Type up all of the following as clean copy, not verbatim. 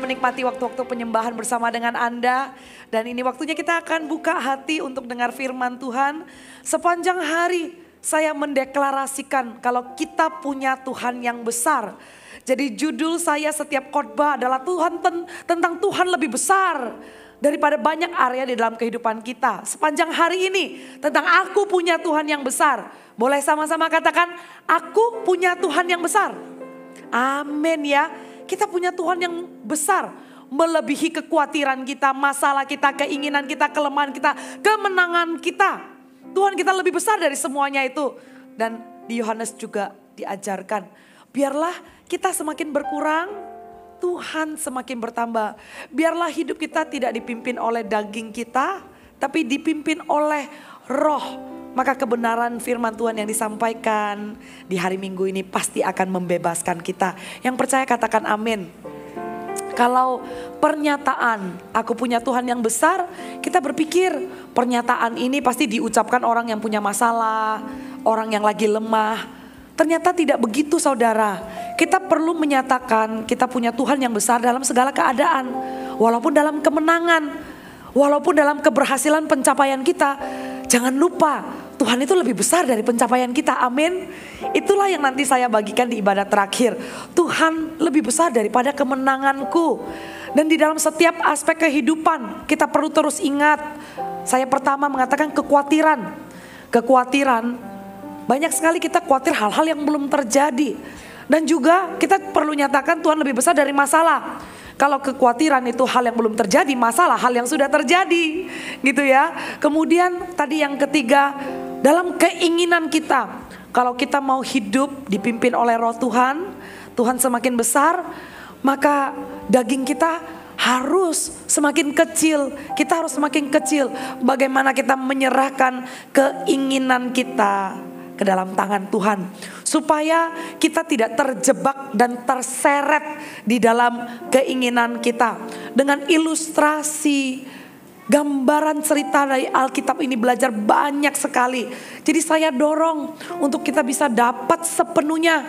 menikmati waktu-waktu penyembahan bersama dengan Anda. Dan ini waktunya kita akan buka hati untuk dengar firman Tuhan. Sepanjang hari saya mendeklarasikan kalau kita punya Tuhan yang besar. Jadi judul saya setiap khotbah adalah tentang Tuhan lebih besar daripada banyak area di dalam kehidupan kita. Sepanjang hari ini tentang aku punya Tuhan yang besar. Boleh sama-sama katakan, aku punya Tuhan yang besar. Amin ya. Kita punya Tuhan yang besar, melebihi kekhawatiran kita, masalah kita, keinginan kita, kelemahan kita, kemenangan kita. Tuhan kita lebih besar dari semuanya itu. Dan di Yohanes juga diajarkan, biarlah kita semakin berkurang, Tuhan semakin bertambah. Biarlah hidup kita tidak dipimpin oleh daging kita, tapi dipimpin oleh roh. Maka kebenaran firman Tuhan yang disampaikan di hari Minggu ini pasti akan membebaskan kita. Yang percaya katakan amin. Kalau pernyataan aku punya Tuhan yang besar, kita berpikir pernyataan ini pasti diucapkan orang yang punya masalah, orang yang lagi lemah. Ternyata tidak begitu saudara. Kita perlu menyatakan kita punya Tuhan yang besar dalam segala keadaan. Walaupun dalam kemenangan, walaupun dalam keberhasilan pencapaian kita. Jangan lupa Tuhan itu lebih besar dari pencapaian kita, amin. Itulah yang nanti saya bagikan di ibadat terakhir. Tuhan lebih besar daripada kemenanganku. Dan di dalam setiap aspek kehidupan kita perlu terus ingat. Saya pertama mengatakan kekhawatiran. Kekhawatiran, banyak sekali kita khawatir hal-hal yang belum terjadi. Dan juga kita perlu nyatakan Tuhan lebih besar dari masalah. Kalau kekhawatiran itu hal yang belum terjadi, masalah hal yang sudah terjadi, gitu ya. Kemudian tadi yang ketiga, dalam keinginan kita, kalau kita mau hidup dipimpin oleh roh Tuhan, Tuhan semakin besar, maka daging kita harus semakin kecil, kita harus semakin kecil. Bagaimana kita menyerahkan keinginan kita ke dalam tangan Tuhan. Supaya kita tidak terjebak dan terseret di dalam keinginan kita. Dengan ilustrasi, gambaran cerita dari Alkitab ini belajar banyak sekali. Jadi saya dorong untuk kita bisa dapat sepenuhnya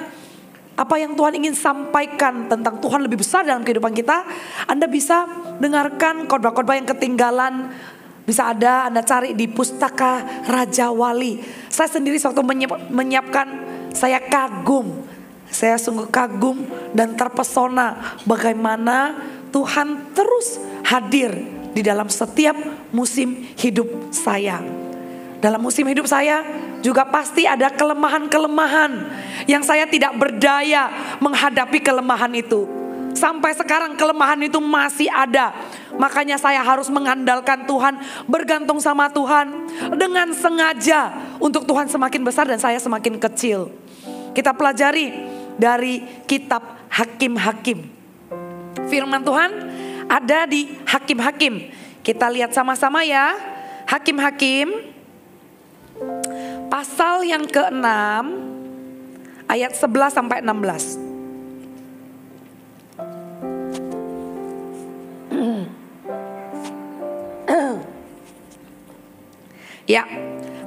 apa yang Tuhan ingin sampaikan tentang Tuhan lebih besar dalam kehidupan kita. Anda bisa dengarkan khotbah-khotbah yang ketinggalan. Bisa ada Anda cari di Pustaka Raja Wali. Saya sendiri waktu menyiapkan, saya kagum. Saya sungguh kagum dan terpesona bagaimana Tuhan terus hadir di dalam setiap musim hidup saya. Dalam musim hidup saya juga pasti ada kelemahan-kelemahan yang saya tidak berdaya menghadapi kelemahan itu. Sampai sekarang kelemahan itu masih ada. Makanya saya harus mengandalkan Tuhan, bergantung sama Tuhan dengan sengaja untuk Tuhan semakin besar dan saya semakin kecil. Kita pelajari dari kitab Hakim-Hakim. Firman Tuhan ada di Hakim-Hakim. Kita lihat sama-sama ya. Hakim-Hakim pasal yang ke-6 ayat 11 sampai 16. Ya,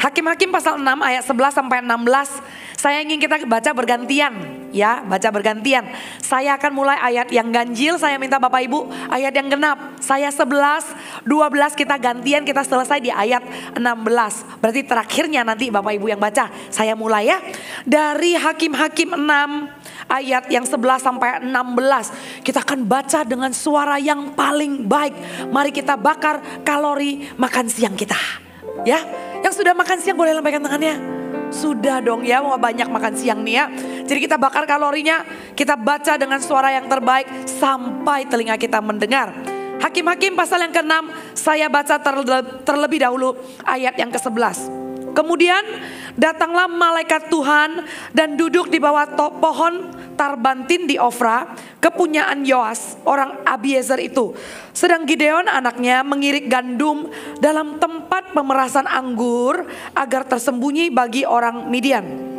Hakim-Hakim pasal 6 ayat 11 sampai 16. Saya ingin kita baca bergantian, ya, baca bergantian. Saya akan mulai ayat yang ganjil, saya minta Bapak Ibu ayat yang genap. Saya 11, 12 kita gantian, kita selesai di ayat 16. Berarti terakhirnya nanti Bapak Ibu yang baca. Saya mulai ya. Dari Hakim-Hakim 6 ayat yang 11 sampai 16. Kita akan baca dengan suara yang paling baik. Mari kita bakar kalori makan siang kita. Ya, yang sudah makan siang boleh lambaikan tangannya. Sudah dong ya, mau banyak makan siang nih ya. Jadi kita bakar kalorinya, kita baca dengan suara yang terbaik sampai telinga kita mendengar. Hakim-Hakim pasal yang ke-6, saya baca terlebih dahulu ayat yang ke-11. Kemudian datanglah malaikat Tuhan dan duduk di bawah pohon tarbantin di Ofra, kepunyaan Yoas orang Abiezer itu. Sedang Gideon anaknya mengirik gandum dalam tempat pemerasan anggur agar tersembunyi bagi orang Midian.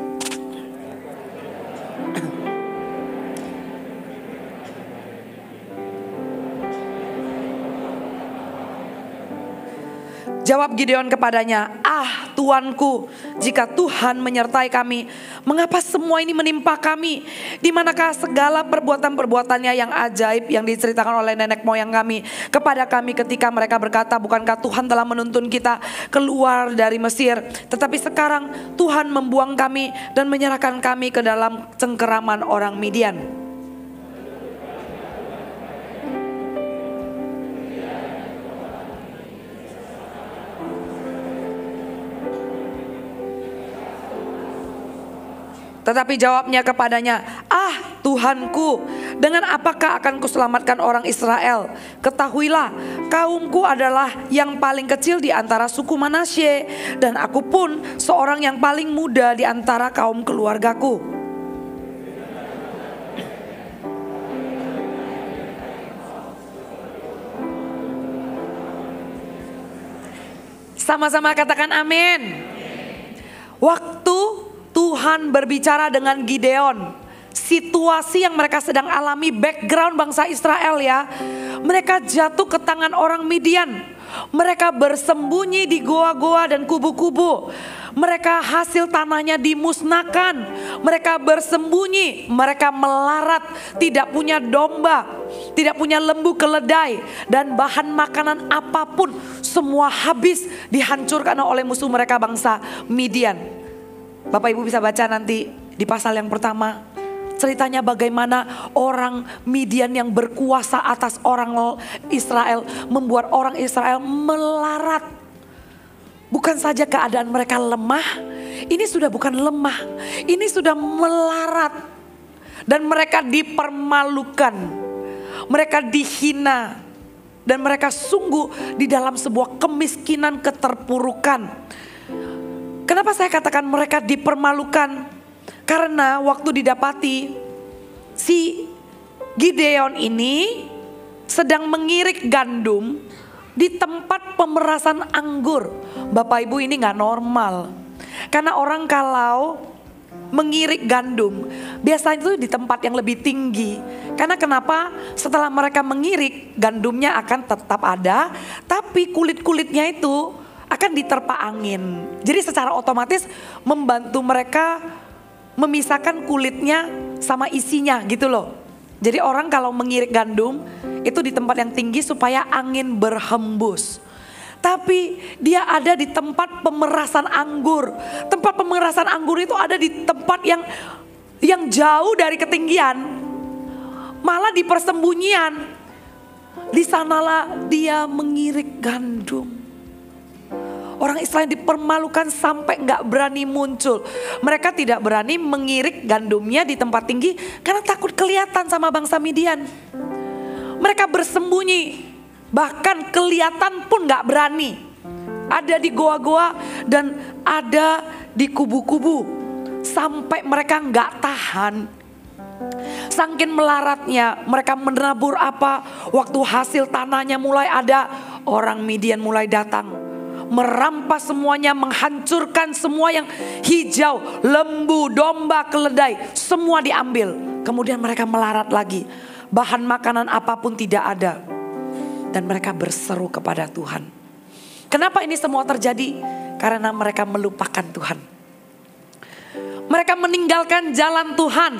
Jawab Gideon kepadanya, "Ah Tuanku, jika Tuhan menyertai kami, mengapa semua ini menimpa kami? Di manakah segala perbuatan-perbuatannya yang ajaib yang diceritakan oleh nenek moyang kami kepada kami ketika mereka berkata, bukankah Tuhan telah menuntun kita keluar dari Mesir? Tetapi sekarang Tuhan membuang kami dan menyerahkan kami ke dalam cengkeraman orang Midian." Tetapi jawabnya kepadanya, "Ah Tuhanku, dengan apakah akan kuselamatkan orang Israel? Ketahuilah, kaumku adalah yang paling kecil di antara suku Manasye, dan aku pun seorang yang paling muda di antara kaum keluargaku." Sama-sama katakan amin. Waktu Tuhan berbicara dengan Gideon, situasi yang mereka sedang alami, background bangsa Israel ya, mereka jatuh ke tangan orang Midian. Mereka bersembunyi di goa-goa dan kubu-kubu. Mereka hasil tanahnya dimusnahkan. Mereka bersembunyi, mereka melarat, tidak punya domba, tidak punya lembu keledai, dan bahan makanan apapun semua habis, dihancurkan oleh musuh mereka bangsa Midian. Bapak Ibu bisa baca nanti di pasal yang pertama. Ceritanya bagaimana orang Midian yang berkuasa atas orang Israel membuat orang Israel melarat. Bukan saja keadaan mereka lemah, ini sudah bukan lemah, ini sudah melarat. Dan mereka dipermalukan, mereka dihina, dan mereka sungguh di dalam sebuah kemiskinan, keterpurukan. Kenapa saya katakan mereka dipermalukan? Karena waktu didapati si Gideon ini sedang mengirik gandum di tempat pemerasan anggur. Bapak Ibu, ini gak normal. Karena orang kalau mengirik gandum biasanya itu di tempat yang lebih tinggi. Karena kenapa? Setelah mereka mengirik, gandumnya akan tetap ada, tapi kulit-kulitnya itu akan diterpa angin. Jadi secara otomatis membantu mereka memisahkan kulitnya sama isinya gitu loh. Jadi orang kalau mengirik gandum itu di tempat yang tinggi supaya angin berhembus. Tapi dia ada di tempat pemerasan anggur. Tempat pemerasan anggur itu ada di tempat yang jauh dari ketinggian. Malah di persembunyian. Di sanalah dia mengirik gandum. Orang Israel dipermalukan sampai gak berani muncul. Mereka tidak berani mengirik gandumnya di tempat tinggi karena takut kelihatan sama bangsa Midian. Mereka bersembunyi, bahkan kelihatan pun gak berani. Ada di goa-goa dan ada di kubu-kubu. Sampai mereka gak tahan. Saking melaratnya mereka menabur apa, waktu hasil tanahnya mulai ada, orang Midian mulai datang. Merampas semuanya, menghancurkan semua yang hijau, lembu, domba, keledai, semua diambil. Kemudian mereka melarat lagi, bahan makanan apapun tidak ada. Dan mereka berseru kepada Tuhan. Kenapa ini semua terjadi? Karena mereka melupakan Tuhan. Mereka meninggalkan jalan Tuhan,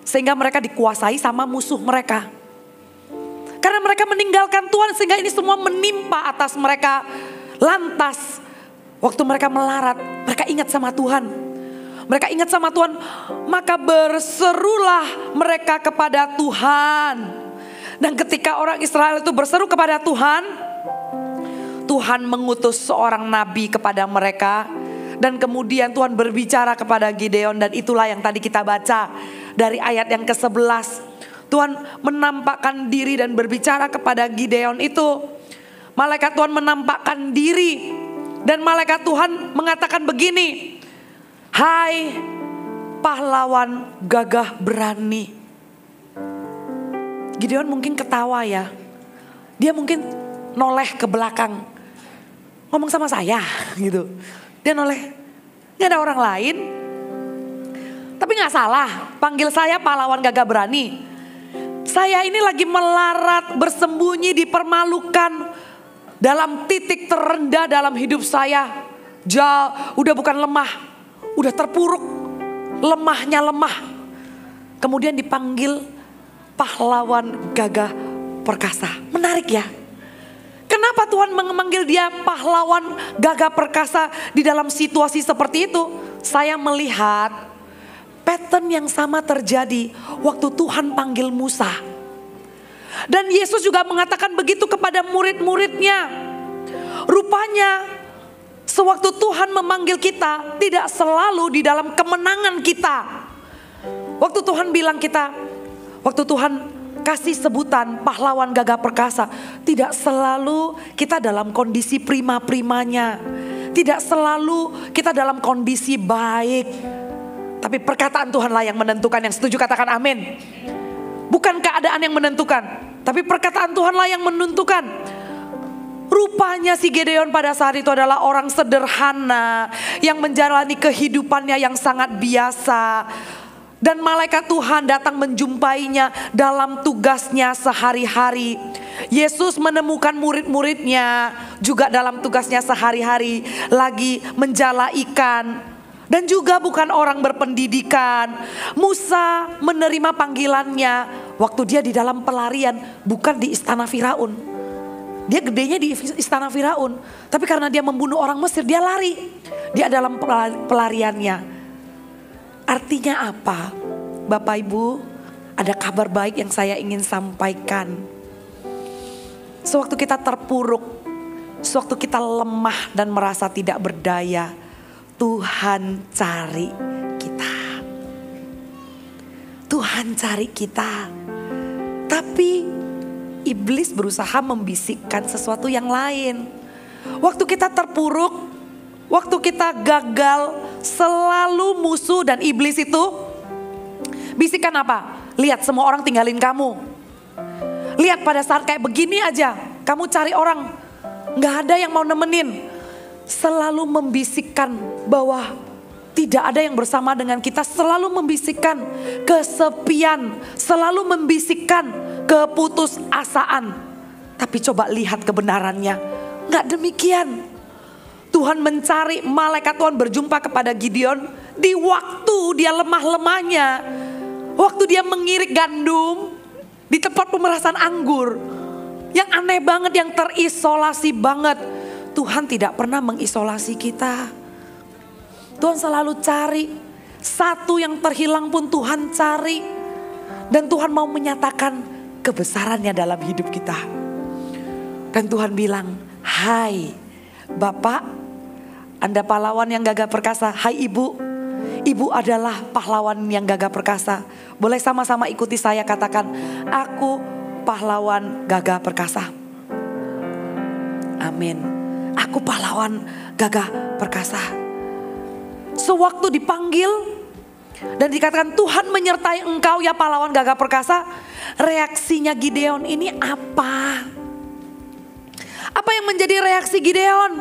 sehingga mereka dikuasai sama musuh mereka. Karena mereka meninggalkan Tuhan sehingga ini semua menimpa atas mereka. Lantas waktu mereka melarat, mereka ingat sama Tuhan. Mereka ingat sama Tuhan, maka berserulah mereka kepada Tuhan. Dan ketika orang Israel itu berseru kepada Tuhan, Tuhan mengutus seorang nabi kepada mereka. Dan kemudian Tuhan berbicara kepada Gideon, dan itulah yang tadi kita baca dari ayat yang ke-11. Tuhan menampakkan diri dan berbicara kepada Gideon itu. Malaikat Tuhan menampakkan diri dan malaikat Tuhan mengatakan begini, "Hai pahlawan gagah berani." Gideon mungkin ketawa ya. Dia mungkin noleh ke belakang. Ngomong sama saya gitu. Dia noleh, gak ada orang lain. Tapi gak salah, panggil saya pahlawan gagah berani. Saya ini lagi melarat, bersembunyi, dipermalukan. dalam titik terendah dalam hidup saya. Udah bukan lemah, udah terpuruk, lemahnya lemah. Kemudian dipanggil pahlawan gagah perkasa. Menarik ya. Kenapa Tuhan memanggil dia pahlawan gagah perkasa di dalam situasi seperti itu? Saya melihat pattern yang sama terjadi waktu Tuhan panggil Musa. Dan Yesus juga mengatakan begitu kepada murid-muridnya. Rupanya sewaktu Tuhan memanggil kita, tidak selalu di dalam kemenangan kita. Waktu Tuhan bilang kita, waktu Tuhan kasih sebutan pahlawan gagah perkasa, tidak selalu kita dalam kondisi prima-primanya. Tidak selalu kita dalam kondisi baik. Tapi perkataan Tuhanlah yang menentukan. Yang setuju katakan amin. Bukan keadaan yang menentukan, tapi perkataan Tuhanlah yang menentukan. Rupanya si Gideon pada saat itu adalah orang sederhana yang menjalani kehidupannya yang sangat biasa. Dan malaikat Tuhan datang menjumpainya dalam tugasnya sehari-hari. Yesus menemukan murid-muridnya juga dalam tugasnya sehari-hari, lagi menjala ikan. Dan juga bukan orang berpendidikan. Musa menerima panggilannya waktu dia di dalam pelarian, bukan di istana Firaun. Dia gedenya di istana Firaun, tapi karena dia membunuh orang Mesir, dia lari. Dia dalam pelariannya. Artinya apa? Bapak Ibu, ada kabar baik yang saya ingin sampaikan. Sewaktu kita terpuruk, sewaktu kita lemah dan merasa tidak berdaya, Tuhan cari kita. Tuhan cari kita. Tapi iblis berusaha membisikkan sesuatu yang lain. Waktu kita terpuruk, waktu kita gagal, selalu musuh dan iblis itu bisikan apa? Lihat, semua orang tinggalin kamu. Lihat, pada saat kayak begini aja kamu cari orang, gak ada yang mau nemenin. Selalu membisikkan bahwa tidak ada yang bersama dengan kita. Selalu membisikkan kesepian, selalu membisikkan keputusasaan. Tapi coba lihat kebenarannya, gak demikian. Tuhan mencari, malaikat Tuhan berjumpa kepada Gideon di waktu dia lemah-lemahnya. Waktu dia mengirik gandum di tempat pemerasan anggur. Yang aneh banget, yang terisolasi banget. Tuhan tidak pernah mengisolasi kita. Tuhan selalu cari. Satu yang terhilang pun Tuhan cari. Dan Tuhan mau menyatakan kebesarannya dalam hidup kita. Dan Tuhan bilang, hai Bapak, Anda pahlawan yang gagah perkasa. Hai Ibu, Ibu adalah pahlawan yang gagah perkasa. Boleh sama-sama ikuti saya katakan, aku pahlawan gagah perkasa. Amin. Aku pahlawan gagah perkasa. Sewaktu dipanggil dan dikatakan Tuhan menyertai engkau ya pahlawan gagah perkasa. Reaksinya Gideon ini apa? Apa yang menjadi reaksi Gideon?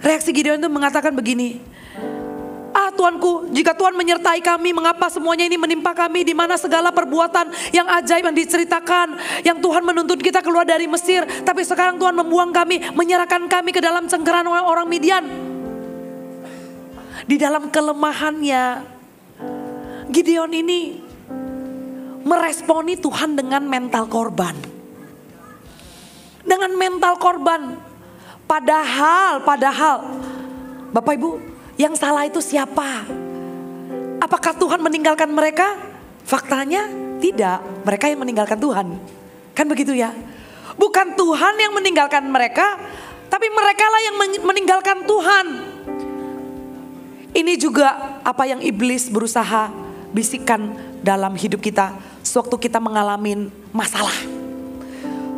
Reaksi Gideon itu mengatakan begini. Tuanku, jika Tuhan menyertai kami, mengapa semuanya ini menimpa kami? Di mana segala perbuatan yang ajaib yang diceritakan, yang Tuhan menuntun kita keluar dari Mesir, tapi sekarang Tuhan membuang kami, menyerahkan kami ke dalam cengkeraman orang Midian. Di dalam kelemahannya, Gideon ini meresponi Tuhan dengan mental korban. Dengan mental korban. Padahal, Bapak Ibu, yang salah itu siapa? Apakah Tuhan meninggalkan mereka? Faktanya tidak, mereka yang meninggalkan Tuhan. Kan begitu ya? Bukan Tuhan yang meninggalkan mereka, tapi mereka lah yang meninggalkan Tuhan. Ini juga apa yang iblis berusaha bisikkan dalam hidup kita. Sewaktu kita mengalami masalah.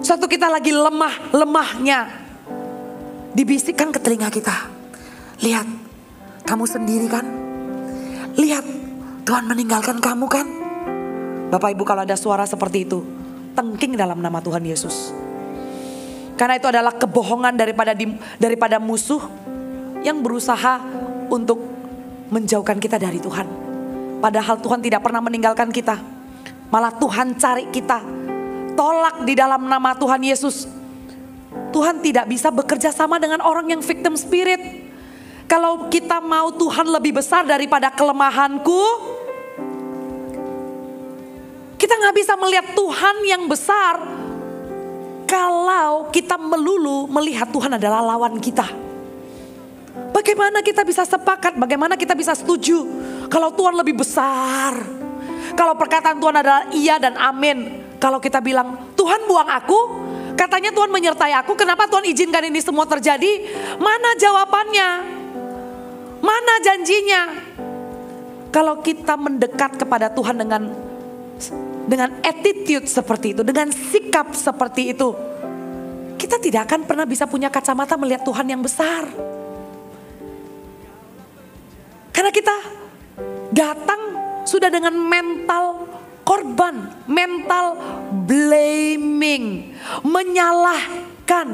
Sewaktu kita lagi lemahnya. Dibisikkan ke telinga kita. Lihat, kamu sendiri kan? Lihat, Tuhan meninggalkan kamu kan? Bapak Ibu, kalau ada suara seperti itu, tengking dalam nama Tuhan Yesus. Karena itu adalah kebohongan daripada musuh yang berusaha untuk menjauhkan kita dari Tuhan. Padahal Tuhan tidak pernah meninggalkan kita. Malah Tuhan cari kita. Tolak di dalam nama Tuhan Yesus. Tuhan tidak bisa bekerja sama dengan orang yang victim spirit. Kalau kita mau Tuhan lebih besar daripada kelemahanku, kita gak bisa melihat Tuhan yang besar kalau kita melulu melihat Tuhan adalah lawan kita. Bagaimana kita bisa sepakat, bagaimana kita bisa setuju kalau Tuhan lebih besar? Kalau perkataan Tuhan adalah iya dan amin. Kalau kita bilang Tuhan buang aku, katanya Tuhan menyertai aku, kenapa Tuhan izinkan ini semua terjadi? Mana jawabannya? Mana janjinya? Kalau kita mendekat kepada Tuhan dengan attitude seperti itu, dengan sikap seperti itu, kita tidak akan pernah bisa punya kacamata melihat Tuhan yang besar. Karena kita datang sudah dengan mental korban, mental blaming, menyalahkan.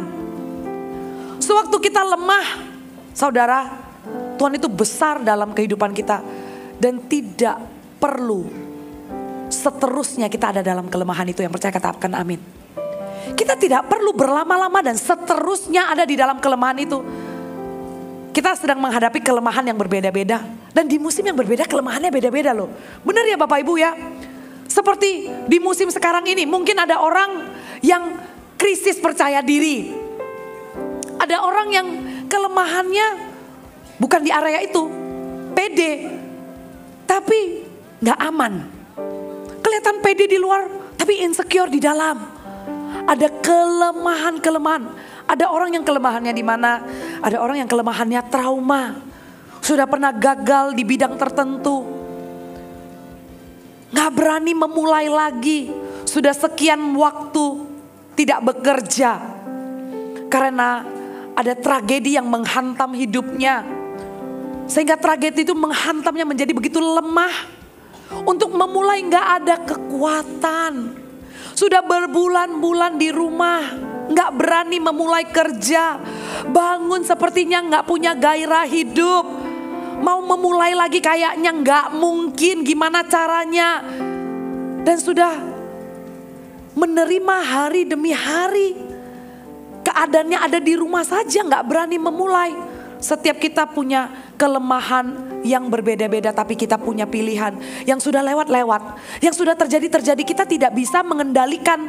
Sewaktu kita lemah, saudara, Tuhan itu besar dalam kehidupan kita. Dan tidak perlu seterusnya kita ada dalam kelemahan itu. Yang percaya katakan amin. Kita tidak perlu berlama-lama dan seterusnya ada di dalam kelemahan itu. Kita sedang menghadapi kelemahan yang berbeda-beda. Dan di musim yang berbeda kelemahannya beda-beda loh. Benar ya Bapak Ibu ya. Seperti di musim sekarang ini mungkin ada orang yang krisis percaya diri. Ada orang yang kelemahannya bukan di area itu, pede, tapi gak aman. Kelihatan pede di luar, tapi insecure di dalam. Ada kelemahan-kelemahan. Ada orang yang kelemahannya di mana? Ada orang yang kelemahannya trauma. Sudah pernah gagal di bidang tertentu. Gak berani memulai lagi. Sudah sekian waktu tidak bekerja. Karena ada tragedi yang menghantam hidupnya. Sehingga tragedi itu menghantamnya menjadi begitu lemah. Untuk memulai gak ada kekuatan. Sudah berbulan-bulan di rumah. Gak berani memulai kerja. Bangun sepertinya gak punya gairah hidup. Mau memulai lagi kayaknya gak mungkin, gimana caranya. Dan sudah menerima hari demi hari. Keadaannya ada di rumah saja gak berani memulai. Setiap kita punya kelemahan yang berbeda-beda, tapi kita punya pilihan. Yang sudah lewat-lewat, yang sudah terjadi-terjadi, kita tidak bisa mengendalikan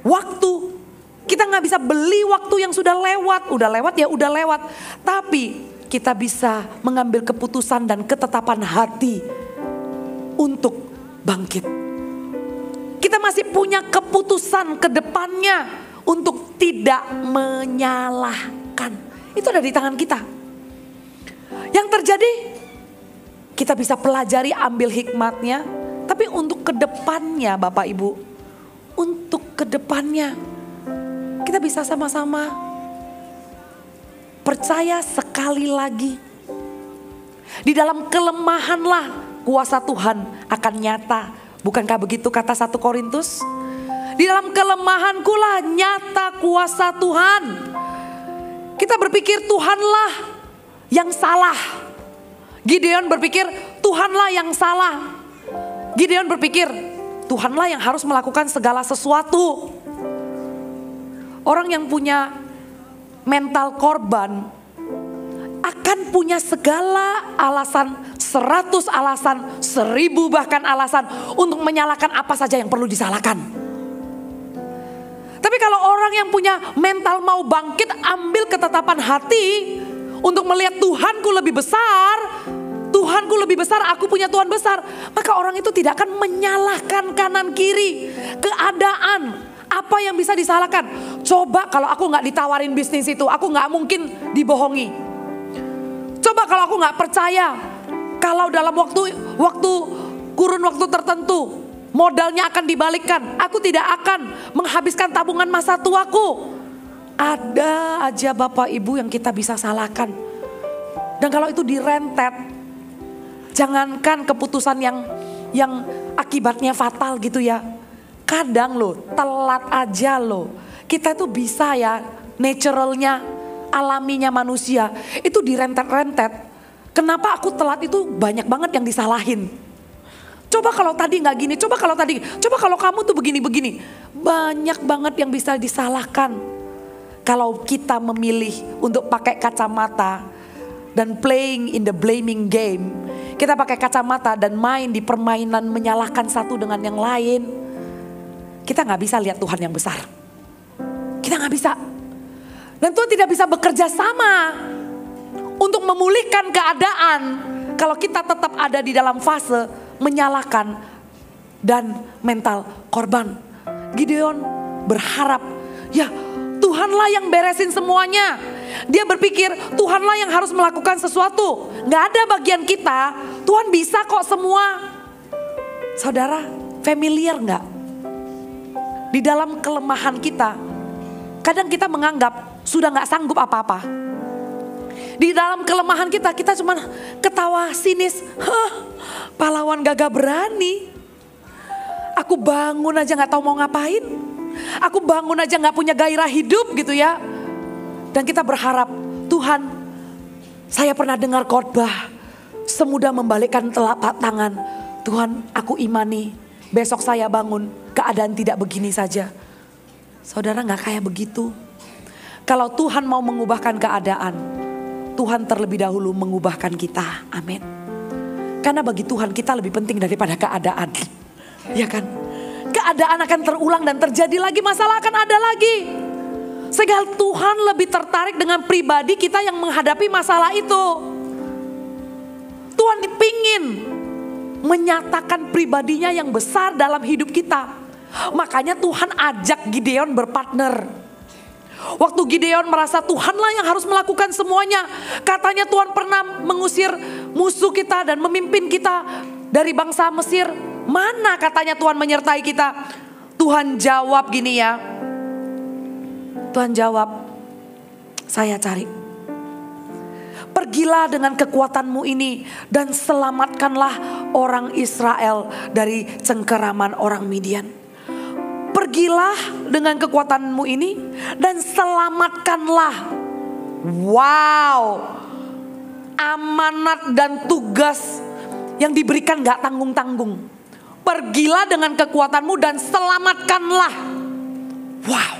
waktu. Kita gak bisa beli waktu yang sudah lewat. Udah lewat ya udah lewat. Tapi kita bisa mengambil keputusan dan ketetapan hati untuk bangkit. Kita masih punya keputusan ke depannya untuk tidak menyalahkan. Itu ada di tangan kita. Yang terjadi, kita bisa pelajari, ambil hikmatnya. Tapi untuk kedepannya Bapak Ibu, untuk kedepannya kita bisa sama-sama percaya sekali lagi. Di dalam kelemahanlah kuasa Tuhan akan nyata. Bukankah begitu kata 1 Korintus? Di dalam kelemahanku lah nyata kuasa Tuhan. Kita berpikir Tuhanlah yang salah. Gideon berpikir Tuhanlah yang salah. Gideon berpikir Tuhanlah yang harus melakukan segala sesuatu. Orang yang punya mental korban akan punya segala alasan, 100 alasan, 1000 bahkan alasan untuk menyalahkan apa saja yang perlu disalahkan. Tapi kalau orang yang punya mental mau bangkit, ambil ketetapan hati untuk melihat Tuhanku lebih besar, Tuhanku lebih besar, aku punya Tuhan besar. Maka orang itu tidak akan menyalahkan kanan kiri, keadaan, apa yang bisa disalahkan. Coba kalau aku gak ditawarin bisnis itu, aku gak mungkin dibohongi. Coba kalau aku gak percaya, kalau dalam kurun waktu tertentu, modalnya akan dibalikkan. Aku tidak akan menghabiskan tabungan masa tuaku. Ada aja Bapak Ibu yang kita bisa salahkan. Dan kalau itu direntet, jangankan keputusan yang akibatnya fatal gitu ya. Kadang loh, telat aja loh. Kita tuh bisa ya, naturalnya, alaminya manusia. Itu direntet-rentet. Kenapa aku telat itu banyak banget yang disalahin. Coba kalau tadi gak gini, coba kalau kamu tuh begini-begini. Banyak banget yang bisa disalahkan. Kalau kita memilih untuk pakai kacamata dan playing in the blaming game, kita pakai kacamata dan main di permainan menyalahkan satu dengan yang lain, kita gak bisa lihat Tuhan yang besar. Kita gak bisa. Dan Tuhan tidak bisa bekerja sama untuk memulihkan keadaan kalau kita tetap ada di dalam fase menyalahkan dan mental korban. Gideon berharap, ya Tuhanlah yang beresin semuanya. Dia berpikir Tuhanlah yang harus melakukan sesuatu. Gak ada bagian kita, Tuhan bisa kok semua. Saudara, familiar gak? Di dalam kelemahan kita, kadang kita menganggap sudah gak sanggup apa-apa. Di dalam kelemahan kita cuma ketawa sinis. Pahlawan gagah berani. Aku bangun aja gak tahu mau ngapain. Aku bangun aja gak punya gairah hidup gitu ya. Dan kita berharap, Tuhan, saya pernah dengar khotbah, semudah membalikkan telapak tangan. Tuhan, aku imani, besok saya bangun, keadaan tidak begini saja. Saudara gak kayak begitu. Kalau Tuhan mau mengubahkan keadaan, Tuhan terlebih dahulu mengubahkan kita. Amin. Karena bagi Tuhan kita lebih penting daripada keadaan. Ya kan? Keadaan akan terulang dan terjadi lagi, masalah akan ada lagi. Sehingga Tuhan lebih tertarik dengan pribadi kita yang menghadapi masalah itu. Tuhan dipingin menyatakan pribadinya yang besar dalam hidup kita. Makanya Tuhan ajak Gideon berpartner. Waktu Gideon merasa Tuhanlah yang harus melakukan semuanya. Katanya Tuhan pernah mengusir musuh kita dan memimpin kita dari bangsa Mesir. Mana katanya Tuhan menyertai kita? Tuhan jawab gini ya. Tuhan jawab, saya cari. Pergilah dengan kekuatanmu ini dan selamatkanlah orang Israel dari cengkeraman orang Midian. Pergilah dengan kekuatanmu ini dan selamatkanlah. Wow, amanat dan tugas yang diberikan gak tanggung-tanggung. Pergilah dengan kekuatanmu dan selamatkanlah. Wow,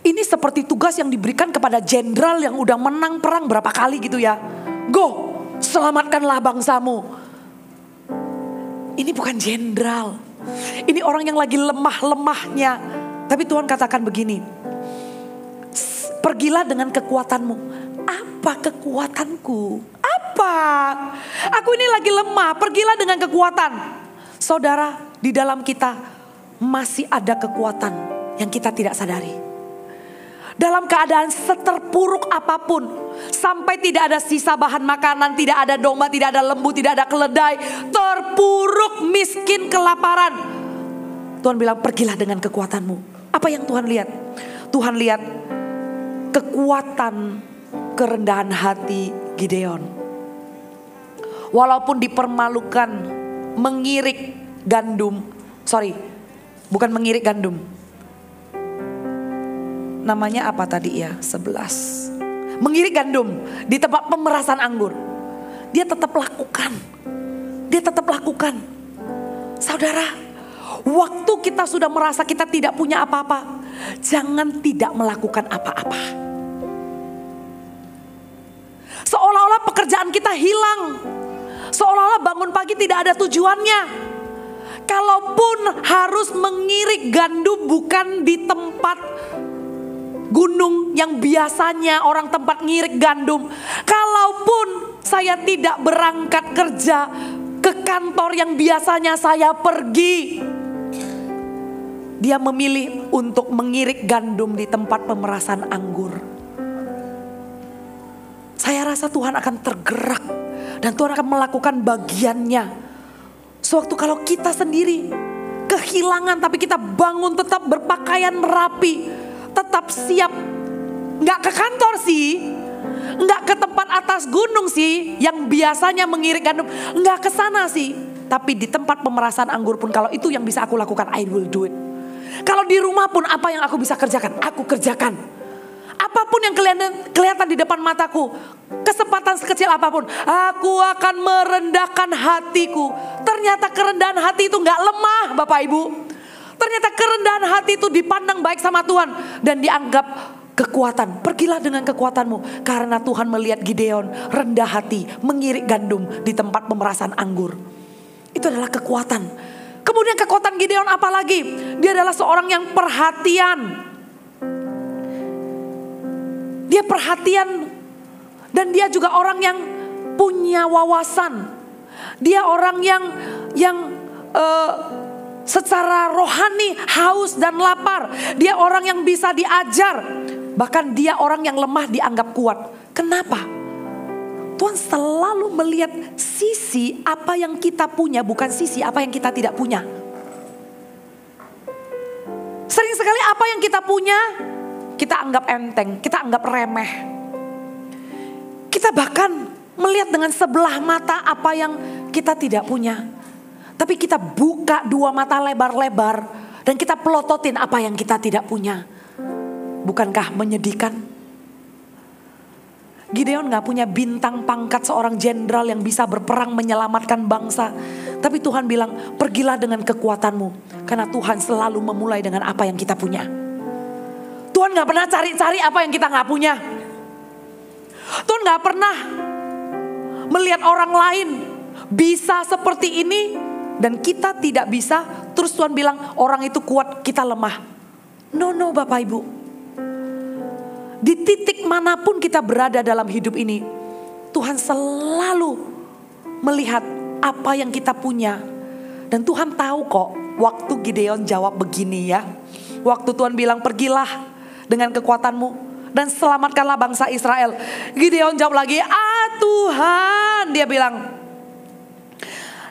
ini seperti tugas yang diberikan kepada jenderal yang udah menang perang berapa kali gitu ya. Go, selamatkanlah bangsamu. Ini bukan jenderal. Ini orang yang lagi lemah-lemahnya. Tapi Tuhan katakan begini. Pergilah dengan kekuatanmu. Apa kekuatanku? Apa? Aku ini lagi lemah. Pergilah dengan kekuatan. Saudara, di dalam kita masih ada kekuatan yang kita tidak sadari. Dalam keadaan seterpuruk apapun, sampai tidak ada sisa bahan makanan, tidak ada domba, tidak ada lembu, tidak ada keledai, terpuruk, miskin, kelaparan. Tuhan bilang pergilah dengan kekuatanmu. Apa yang Tuhan lihat? Tuhan lihat kekuatan kerendahan hati Gideon. Walaupun dipermalukan, mengirik gandum, bukan mengirik gandum. Namanya apa tadi ya? 11. Mengirik gandum di tempat pemerasan anggur. Dia tetap lakukan. Dia tetap lakukan. Saudara, waktu kita sudah merasa kita tidak punya apa-apa, jangan tidak melakukan apa-apa. Seolah-olah pekerjaan kita hilang. Seolah-olah bangun pagi tidak ada tujuannya. Kalaupun harus mengirik gandum bukan di tempat gunung yang biasanya orang tempat ngirik gandum. Kalaupun saya tidak berangkat kerja ke kantor yang biasanya saya pergi, dia memilih untuk mengirik gandum di tempat pemerasan anggur. Saya rasa Tuhan akan tergerak dan Tuhan akan melakukan bagiannya. Sewaktu kalau kita sendiri kehilangan tapi kita bangun tetap berpakaian rapi, tetap siap, nggak ke kantor sih, nggak ke tempat atas gunung sih, yang biasanya mengirik gandum, nggak ke sana sih. Tapi di tempat pemerasan anggur pun kalau itu yang bisa aku lakukan, I will do it. Kalau di rumah pun apa yang aku bisa kerjakan, aku kerjakan. Apapun yang kelihatan di depan mataku, kesempatan sekecil apapun, aku akan merendahkan hatiku. Ternyata kerendahan hati itu nggak lemah, Bapak Ibu. Ternyata kerendahan hati itu dipandang baik sama Tuhan dan dianggap kekuatan. Pergilah dengan kekuatanmu. Karena Tuhan melihat Gideon rendah hati, mengirik gandum di tempat pemerasan anggur. Itu adalah kekuatan. Kemudian kekuatan Gideon apa lagi? Dia adalah seorang yang perhatian. Dia perhatian. Dan dia juga orang yang punya wawasan. Dia orang yang secara rohani haus dan lapar. Dia orang yang bisa diajar. Bahkan dia orang yang lemah dianggap kuat. Kenapa? Tuhan selalu melihat sisi apa yang kita punya, bukan sisi apa yang kita tidak punya. Sering sekali apa yang kita punya, kita anggap enteng, kita anggap remeh. Kita bahkan melihat dengan sebelah mata apa yang kita tidak punya. Tapi kita buka dua mata lebar-lebar dan kita pelototin apa yang kita tidak punya. Bukankah menyedihkan? Gideon gak punya bintang pangkat seorang jenderal yang bisa berperang menyelamatkan bangsa. Tapi Tuhan bilang, pergilah dengan kekuatanmu. Karena Tuhan selalu memulai dengan apa yang kita punya. Tuhan gak pernah cari-cari apa yang kita gak punya. Tuhan gak pernah melihat orang lain bisa seperti ini dan kita tidak bisa. Terus Tuhan bilang orang itu kuat, kita lemah. No Bapak Ibu. Di titik manapun kita berada dalam hidup ini, Tuhan selalu melihat apa yang kita punya. Dan Tuhan tahu kok waktu Gideon jawab begini ya. Waktu Tuhan bilang pergilah dengan kekuatanmu dan selamatkanlah bangsa Israel. Gideon jawab lagi, Tuhan. Dia bilang,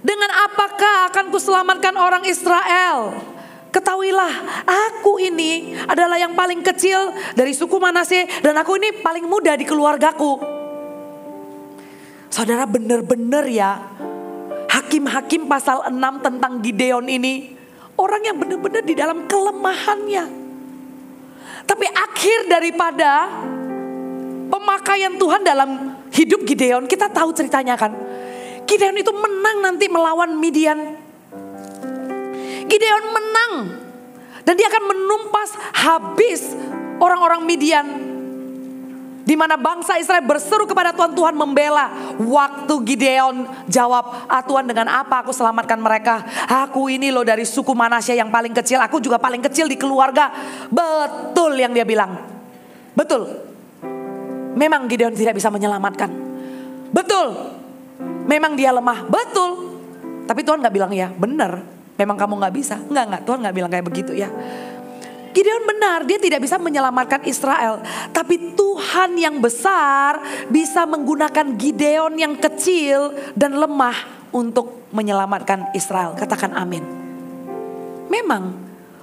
dengan apakah akan kuselamatkan orang Israel? Ketahuilah, aku ini adalah yang paling kecil dari suku Manasye dan aku ini paling muda di keluargaku. Saudara, benar-benar ya, Hakim-Hakim pasal 6 tentang Gideon ini, orang yang benar-benar di dalam kelemahannya. Tapi akhir daripada pemakaian Tuhan dalam hidup Gideon, kita tahu ceritanya kan. Gideon itu menang nanti melawan Midian. Gideon menang dan dia akan menumpas habis orang-orang Midian. Di mana bangsa Israel berseru kepada Tuhan, Tuhan membela. Waktu Gideon jawab, Tuhan dengan apa aku selamatkan mereka? Aku ini loh dari suku Manasye yang paling kecil, aku juga paling kecil di keluarga. Betul yang dia bilang. Betul. Memang Gideon tidak bisa menyelamatkan. Betul. Memang dia lemah. Betul. Tapi Tuhan gak bilang ya benar. Memang kamu gak bisa. Enggak, Tuhan gak bilang kayak begitu ya. Gideon benar, dia tidak bisa menyelamatkan Israel. Tapi Tuhan yang besar bisa menggunakan Gideon yang kecil dan lemah untuk menyelamatkan Israel. Katakan amin. Memang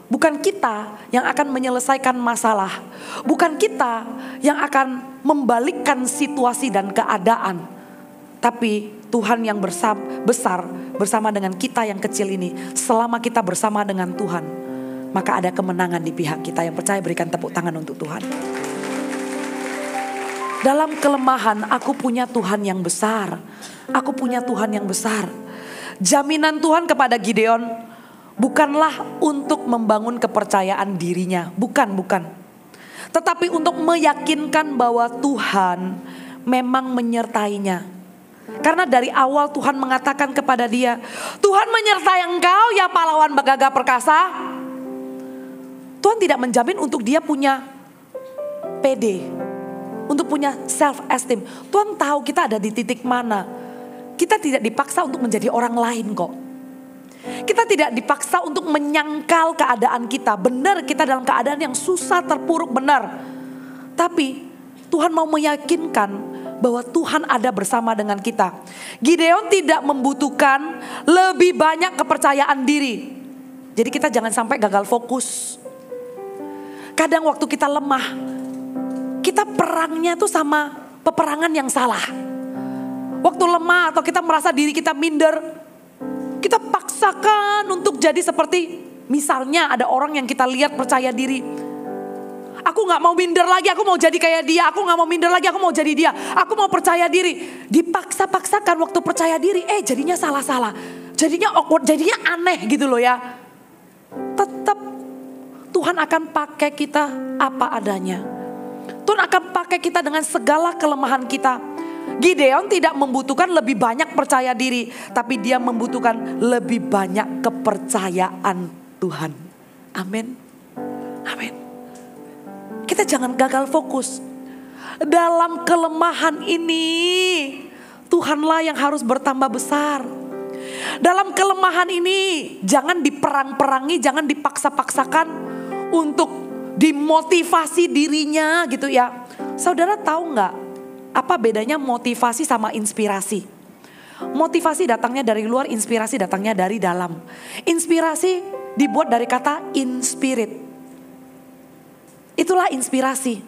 bukan kita yang akan menyelesaikan masalah. Bukan kita yang akan membalikkan situasi dan keadaan. Tapi Tuhan yang besar bersama dengan kita yang kecil ini. Selama kita bersama dengan Tuhan, maka ada kemenangan di pihak kita. Yang percaya berikan tepuk tangan untuk Tuhan. Dalam kelemahan aku punya Tuhan yang besar. Aku punya Tuhan yang besar. Jaminan Tuhan kepada Gideon bukanlah untuk membangun kepercayaan dirinya. Bukan. Tetapi untuk meyakinkan bahwa Tuhan memang menyertainya. Karena dari awal Tuhan mengatakan kepada dia, Tuhan menyertai engkau ya pahlawan gagah perkasa. Tuhan tidak menjamin untuk dia punya PD, untuk punya self esteem. Tuhan tahu kita ada di titik mana. Kita tidak dipaksa untuk menjadi orang lain kok. Kita tidak dipaksa untuk menyangkal keadaan kita. Benar, kita dalam keadaan yang susah, terpuruk, benar. Tapi Tuhan mau meyakinkan bahwa Tuhan ada bersama dengan kita. Gideon tidak membutuhkan lebih banyak kepercayaan diri. Jadi kita jangan sampai gagal fokus. Kadang waktu kita lemah, kita perangnya tuh sama peperangan yang salah. Waktu lemah atau kita merasa diri kita minder, kita paksakan untuk jadi seperti misalnya ada orang yang kita lihat percaya diri. Aku gak mau minder lagi, aku mau jadi kayak dia. Aku gak mau minder lagi, aku mau jadi dia. Aku mau percaya diri. Dipaksa-paksakan waktu percaya diri, jadinya salah-salah. Jadinya awkward, jadinya aneh gitu loh ya. Tetap Tuhan akan pakai kita apa adanya. Tuhan akan pakai kita dengan segala kelemahan kita. Gideon tidak membutuhkan lebih banyak percaya diri, tapi dia membutuhkan lebih banyak kepercayaan Tuhan. Amin. Amin. Kita jangan gagal fokus. Dalam kelemahan ini, Tuhanlah yang harus bertambah besar. Dalam kelemahan ini, jangan diperang-perangi, jangan dipaksa-paksakan untuk dimotivasi dirinya gitu ya. Saudara tahu nggak apa bedanya motivasi sama inspirasi? Motivasi datangnya dari luar, inspirasi datangnya dari dalam. Inspirasi dibuat dari kata in spirit. Itulah inspirasi.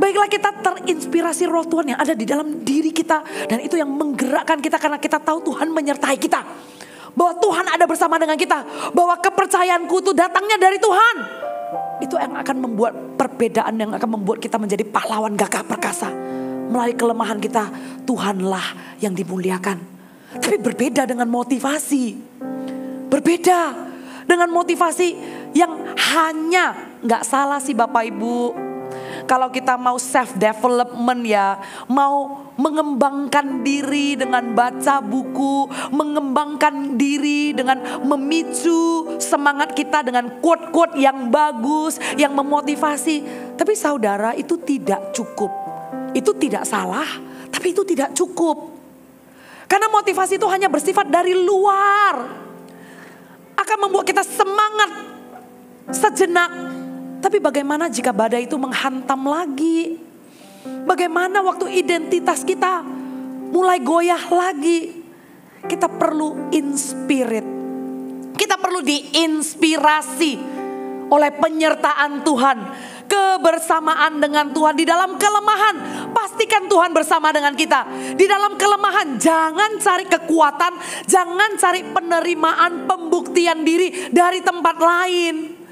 Baiklah kita terinspirasi roh Tuhan yang ada di dalam diri kita. Dan itu yang menggerakkan kita karena kita tahu Tuhan menyertai kita. Bahwa Tuhan ada bersama dengan kita. Bahwa kepercayaanku itu datangnya dari Tuhan. Itu yang akan membuat perbedaan, yang akan membuat kita menjadi pahlawan gagah perkasa. Melalui kelemahan kita, Tuhanlah yang dimuliakan. Tapi berbeda dengan motivasi. Berbeda dengan motivasi yang hanya, gak salah sih Bapak Ibu. Kalau kita mau self development ya, mau mengembangkan diri dengan baca buku, mengembangkan diri dengan memicu semangat kita dengan quote-quote yang bagus, yang memotivasi. Tapi saudara, itu tidak cukup. Itu tidak salah, tapi itu tidak cukup. Karena motivasi itu hanya bersifat dari luar. Akan membuat kita semangat sejenak. Tapi bagaimana jika badai itu menghantam lagi? Bagaimana waktu identitas kita mulai goyah lagi? Kita perlu inspirit. Kita perlu diinspirasi oleh penyertaan Tuhan. Kebersamaan dengan Tuhan di dalam kelemahan. Pastikan Tuhan bersama dengan kita. Di dalam kelemahan jangan cari kekuatan. Jangan cari penerimaan, pembuktian diri dari tempat lain.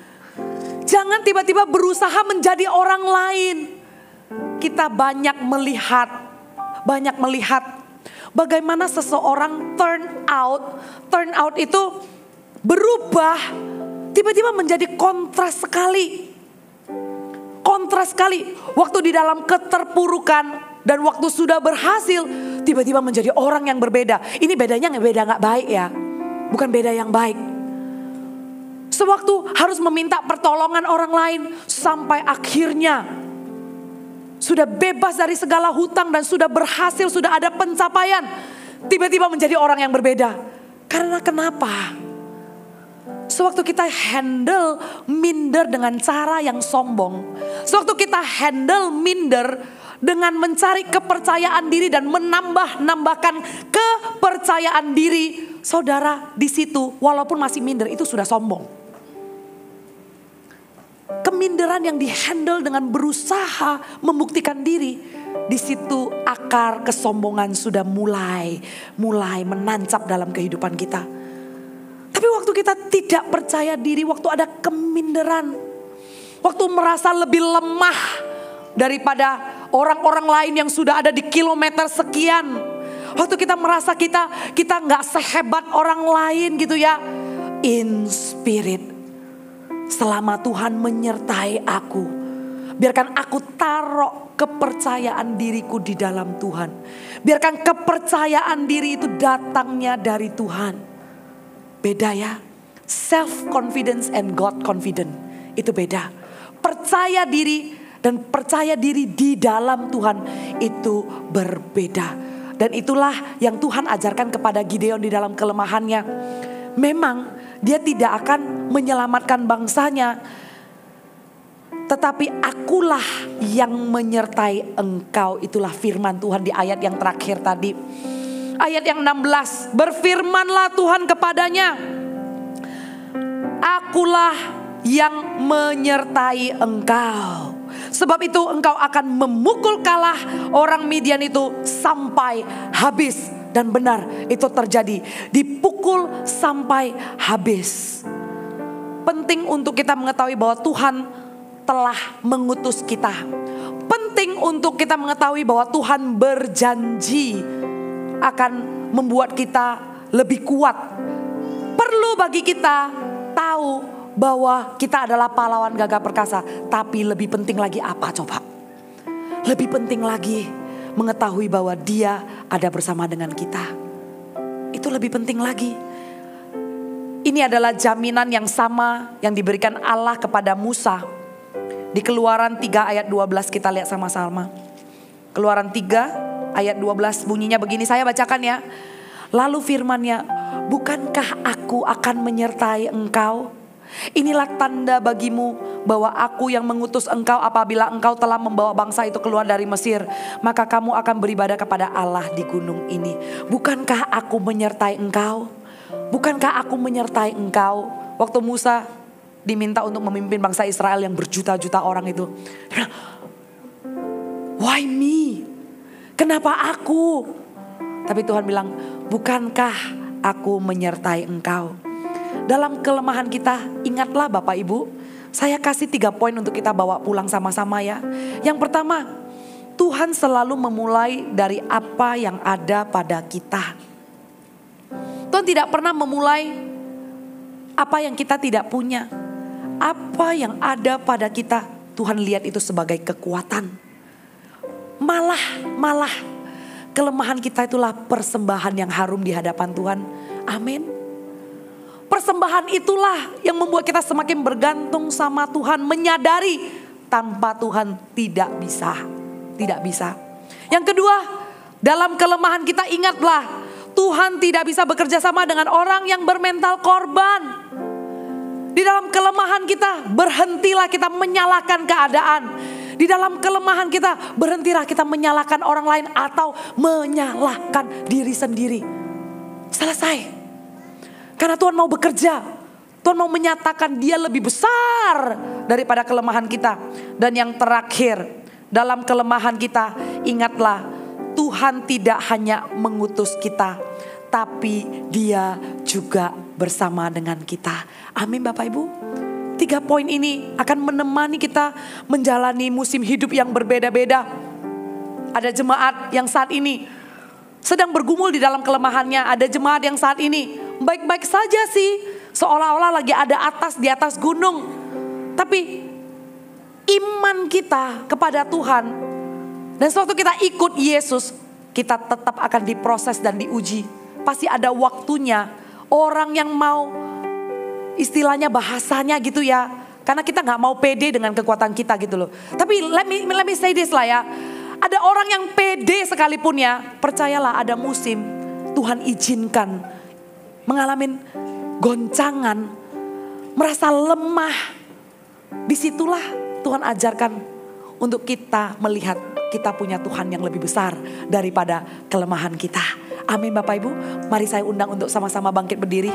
Jangan tiba-tiba berusaha menjadi orang lain. Kita banyak melihat bagaimana seseorang turn out itu berubah, tiba-tiba menjadi kontras sekali. Waktu di dalam keterpurukan dan waktu sudah berhasil, tiba-tiba menjadi orang yang berbeda. Ini bedanya nggak baik ya, bukan beda yang baik. Sewaktu harus meminta pertolongan orang lain sampai akhirnya sudah bebas dari segala hutang dan sudah berhasil, sudah ada pencapaian. Tiba-tiba menjadi orang yang berbeda. Karena kenapa? Sewaktu kita handle minder dengan cara yang sombong. Sewaktu kita handle minder dengan mencari kepercayaan diri dan menambahkan kepercayaan diri. Saudara, di situ walaupun masih minder itu sudah sombong. Keminderan yang dihandle dengan berusaha membuktikan diri, di situ akar kesombongan sudah mulai menancap dalam kehidupan kita. Tapi waktu kita tidak percaya diri, waktu ada keminderan, waktu merasa lebih lemah daripada orang-orang lain yang sudah ada di kilometer sekian, waktu kita merasa kita nggak sehebat orang lain gitu ya, in spirit. Selama Tuhan menyertai aku, biarkan aku taruh kepercayaan diriku di dalam Tuhan. Biarkan kepercayaan diri itu datangnya dari Tuhan. Beda ya, self confidence and God confidence itu beda. Percaya diri dan percaya diri di dalam Tuhan itu berbeda. Dan itulah yang Tuhan ajarkan kepada Gideon di dalam kelemahannya. Memang dia tidak akan menyelamatkan bangsanya, tetapi akulah yang menyertai engkau. Itulah firman Tuhan di ayat yang terakhir tadi. Ayat yang 16, berfirmanlah Tuhan kepadanya, akulah yang menyertai engkau. Sebab itu engkau akan memukul kalah orang Midian itu sampai habis. Dan benar itu terjadi, dipukul sampai habis. Penting untuk kita mengetahui bahwa Tuhan telah mengutus kita. Penting untuk kita mengetahui bahwa Tuhan berjanji akan membuat kita lebih kuat. Perlu bagi kita tahu bahwa kita adalah pahlawan gagah perkasa. Tapi lebih penting lagi apa coba? Lebih penting lagi mengetahui bahwa Dia ada bersama dengan kita. Itu lebih penting lagi. Ini adalah jaminan yang sama yang diberikan Allah kepada Musa. Di Keluaran 3 ayat 12 kita lihat sama-sama. Keluaran 3 ayat 12 bunyinya begini, saya bacakan ya. Lalu firman-Nya, bukankah aku akan menyertai engkau? Inilah tanda bagimu bahwa aku yang mengutus engkau apabila engkau telah membawa bangsa itu keluar dari Mesir. Maka kamu akan beribadah kepada Allah di gunung ini. Bukankah aku menyertai engkau? Bukankah aku menyertai engkau? Waktu Musa diminta untuk memimpin bangsa Israel yang berjuta-juta orang itu. Dia bilang, why me? Kenapa aku? Tapi Tuhan bilang, bukankah aku menyertai engkau? Dalam kelemahan kita, ingatlah Bapak Ibu, saya kasih 3 poin untuk kita bawa pulang sama-sama ya. Yang pertama, Tuhan selalu memulai dari apa yang ada pada kita. Tuhan tidak pernah memulai apa yang kita tidak punya. Apa yang ada pada kita, Tuhan lihat itu sebagai kekuatan. Malah kelemahan kita itulah persembahan yang harum di hadapan Tuhan. Amin. Persembahan itulah yang membuat kita semakin bergantung sama Tuhan. Menyadari tanpa Tuhan tidak bisa. Tidak bisa. Yang kedua, dalam kelemahan kita ingatlah, Tuhan tidak bisa bekerja sama dengan orang yang bermental korban. Di dalam kelemahan kita, berhentilah kita menyalahkan keadaan. Di dalam kelemahan kita, berhentilah kita menyalahkan orang lain atau menyalahkan diri sendiri. Selesai. Karena Tuhan mau bekerja. Tuhan mau menyatakan Dia lebih besar daripada kelemahan kita. Dan yang terakhir, dalam kelemahan kita, ingatlah Tuhan tidak hanya mengutus kita, tapi Dia juga bersama dengan kita. Amin Bapak Ibu. 3 poin ini akan menemani kita menjalani musim hidup yang berbeda-beda. Ada jemaat yang saat ini sedang bergumul di dalam kelemahannya. Ada jemaat yang saat ini baik-baik saja sih, seolah-olah lagi ada di atas gunung. Tapi iman kita kepada Tuhan, dan sewaktu kita ikut Yesus, kita tetap akan diproses dan diuji. Pasti ada waktunya. Orang yang mau, istilahnya bahasanya gitu ya, karena kita gak mau pede dengan kekuatan kita gitu loh. Tapi let me say this lah ya. Ada orang yang pede sekalipun ya, percayalah ada musim Tuhan izinkan mengalami goncangan, merasa lemah. Disitulah Tuhan ajarkan untuk kita melihat kita punya Tuhan yang lebih besar daripada kelemahan kita. Amin Bapak Ibu, mari saya undang untuk sama-sama bangkit berdiri.